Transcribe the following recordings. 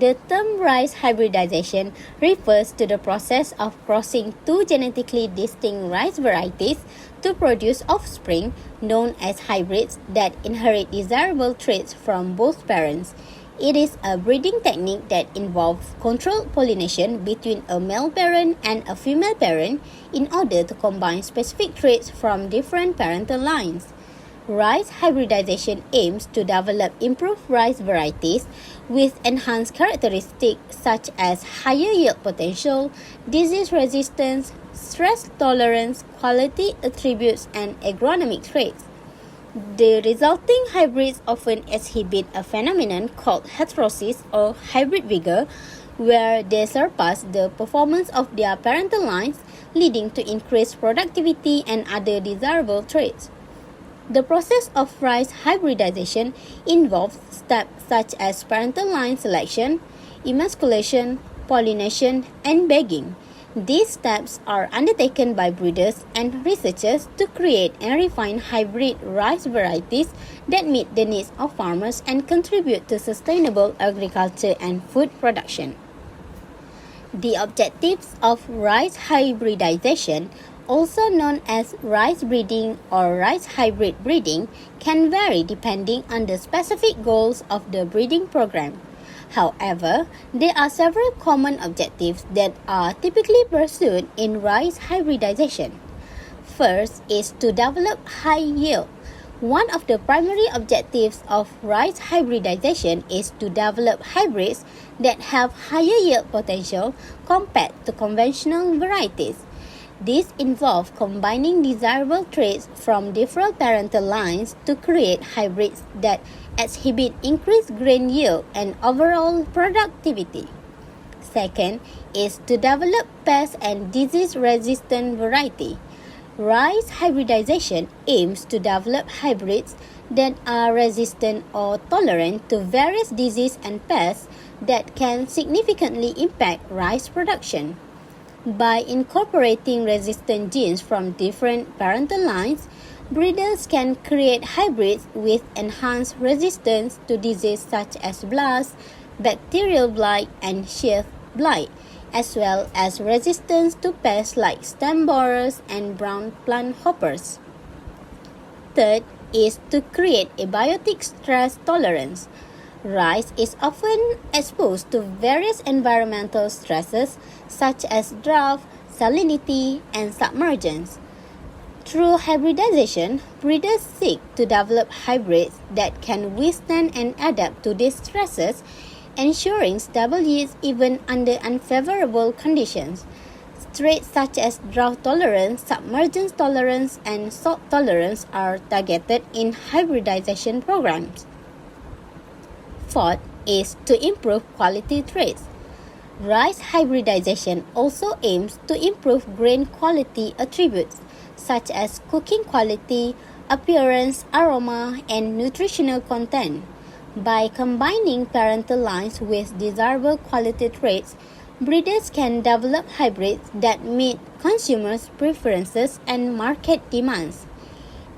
The term rice hybridization refers to the process of crossing two genetically distinct rice varieties to produce offspring known as hybrids that inherit desirable traits from both parents. It is a breeding technique that involves controlled pollination between a male parent and a female parent in order to combine specific traits from different parental lines. Rice hybridization aims to develop improved rice varieties with enhanced characteristics such as higher yield potential, disease resistance, stress tolerance, quality attributes, and agronomic traits. The resulting hybrids often exhibit a phenomenon called heterosis or hybrid vigor, where they surpass the performance of their parental lines, leading to increased productivity and other desirable traits. The process of rice hybridization involves steps such as parental line selection, emasculation, pollination, and bagging. These steps are undertaken by breeders and researchers to create and refine hybrid rice varieties that meet the needs of farmers and contribute to sustainable agriculture and food production. The objectives of rice hybridization, also known as rice breeding or rice hybrid breeding, can vary depending on the specific goals of the breeding program. However, there are several common objectives that are typically pursued in rice hybridization. First is to develop high yield. One of the primary objectives of rice hybridization is to develop hybrids that have higher yield potential compared to conventional varieties. This involves combining desirable traits from different parental lines to create hybrids that exhibit increased grain yield and overall productivity. Second is to develop pest and disease-resistant variety. Rice hybridization aims to develop hybrids that are resistant or tolerant to various diseases and pests that can significantly impact rice production. By incorporating resistant genes from different parental lines, breeders can create hybrids with enhanced resistance to diseases such as blast, bacterial blight, and sheath blight, as well as resistance to pests like stem borers and brown plant hoppers. Third is to create a biotic stress tolerance. Rice is often exposed to various environmental stresses such as drought, salinity, and submergence. Through hybridization, breeders seek to develop hybrids that can withstand and adapt to these stresses, ensuring stable yields even under unfavorable conditions. Traits such as drought tolerance, submergence tolerance, and salt tolerance are targeted in hybridization programs. Fourth is to improve quality traits. Rice hybridization also aims to improve grain quality attributes such as cooking quality, appearance, aroma, and nutritional content. By combining parental lines with desirable quality traits, breeders can develop hybrids that meet consumers' preferences and market demands.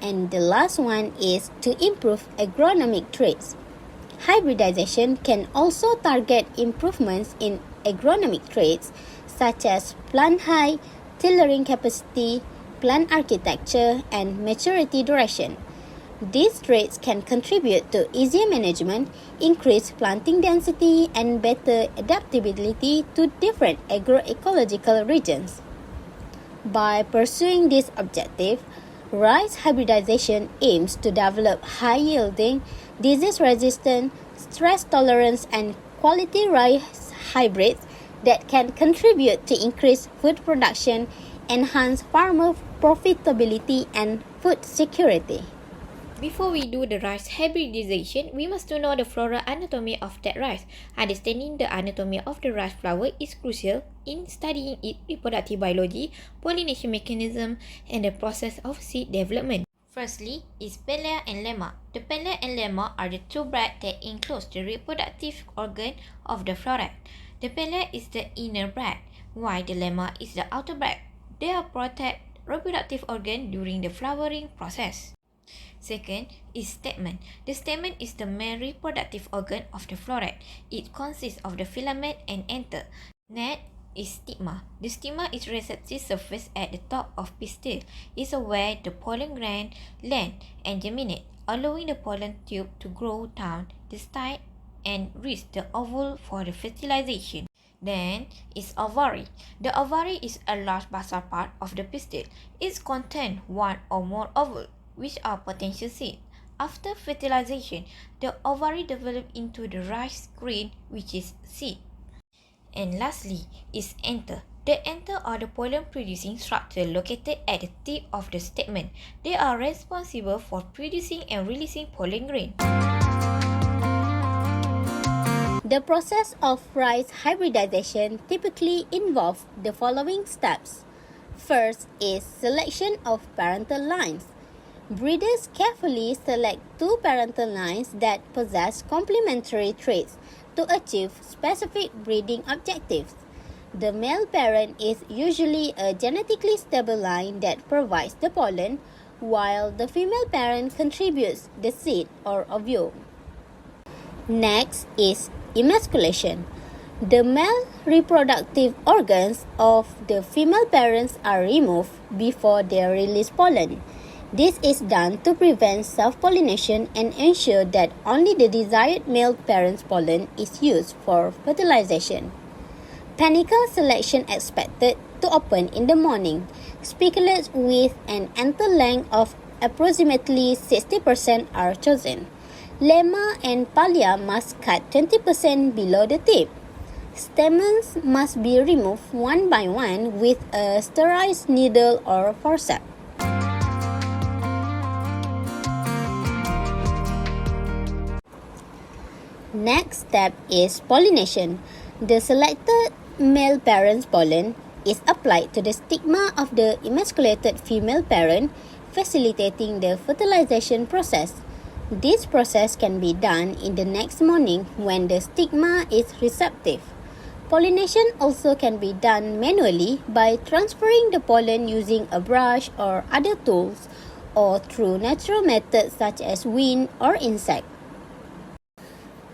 And the last one is to improve agronomic traits. Hybridization can also target improvements in agronomic traits such as plant height, tillering capacity, plant architecture, and maturity duration. These traits can contribute to easier management, increased planting density, and better adaptability to different agroecological regions. By pursuing this objective, rice hybridization aims to develop high-yielding, disease-resistant, stress tolerance, and quality rice hybrids that can contribute to increased food production, enhance farmer profitability, and food security. Before we do the rice hybridization, we must to know the floral anatomy of that rice. Understanding the anatomy of the rice flower is crucial in studying its reproductive biology, pollination mechanism, and the process of seed development. Firstly is pellia and lemma. The pellia and lemma are the two bracts that enclose the reproductive organ of the floret. The pellia is the inner bract, while the lemma is the outer bract. They are protect reproductive organ during the flowering process. Second is stamen. The stamen is the main reproductive organ of the floret. It consists of the filament and anther. Next is stigma. The stigma is receptive surface at the top of pistil. It's where the pollen grain land and germinate, allowing the pollen tube to grow down the stem and reach the ovule for the fertilization. Then is ovary. The ovary is a large basal part of the pistil. It contains one or more ovules, which are potential seeds. After fertilization, the ovary develops into the rice grain, which is seed. And lastly is anther. The anther are the pollen-producing structure located at the tip of the stamen. They are responsible for producing and releasing pollen grain. The process of rice hybridization typically involves the following steps. First is selection of parental lines. Breeders carefully select two parental lines that possess complementary traits to achieve specific breeding objectives. The male parent is usually a genetically stable line that provides the pollen, while the female parent contributes the seed or ovule. Next is emasculation. The male reproductive organs of the female parents are removed before they release pollen. This is done to prevent self-pollination and ensure that only the desired male parent's pollen is used for fertilization. Panicle selection expected to open in the morning. Spiculates with an anther length of approximately 60% are chosen. Lemma and pallia must cut 20% below the tip. Stamens must be removed one by one with a sterilized needle or forceps. Next step is pollination. The selected male parent's pollen is applied to the stigma of the emasculated female parent, facilitating the fertilization process. This process can be done in the next morning when the stigma is receptive. Pollination also can be done manually by transferring the pollen using a brush or other tools, or through natural methods such as wind or insect.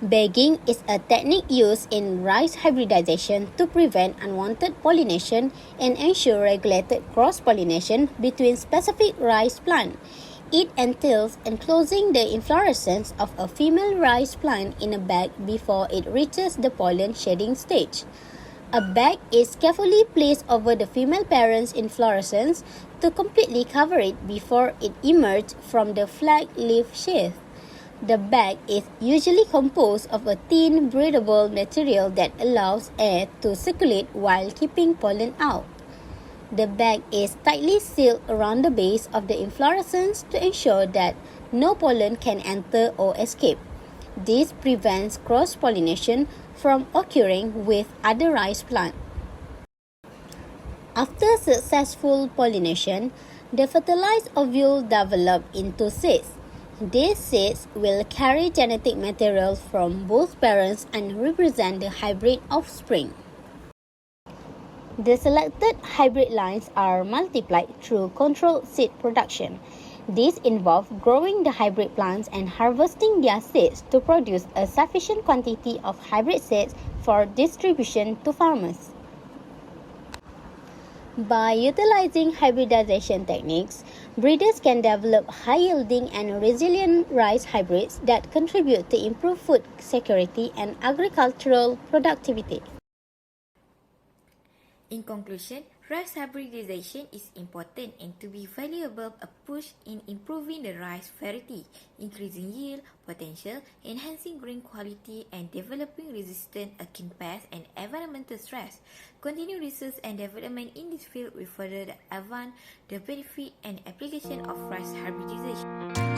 Bagging is a technique used in rice hybridization to prevent unwanted pollination and ensure regulated cross-pollination between specific rice plants. It entails enclosing the inflorescence of a female rice plant in a bag before it reaches the pollen shedding stage. A bag is carefully placed over the female parent's inflorescence to completely cover it before it emerges from the flag leaf sheath. The bag is usually composed of a thin, breathable material that allows air to circulate while keeping pollen out. The bag is tightly sealed around the base of the inflorescence to ensure that no pollen can enter or escape. This prevents cross-pollination from occurring with other rice plants. After successful pollination, the fertilized ovule develop into seeds. These seeds will carry genetic material from both parents and represent the hybrid offspring. The selected hybrid lines are multiplied through controlled seed production. This involves growing the hybrid plants and harvesting their seeds to produce a sufficient quantity of hybrid seeds for distribution to farmers. By utilizing hybridization techniques, breeders can develop high-yielding and resilient rice hybrids that contribute to improved food security and agricultural productivity. In conclusion, rice hybridization is important and to be valuable a push in improving the rice variety, increasing yield potential, enhancing grain quality, and developing resistance against pests and environmental stress. Continued research and development in this field will further advance the benefit and application of rice hybridization.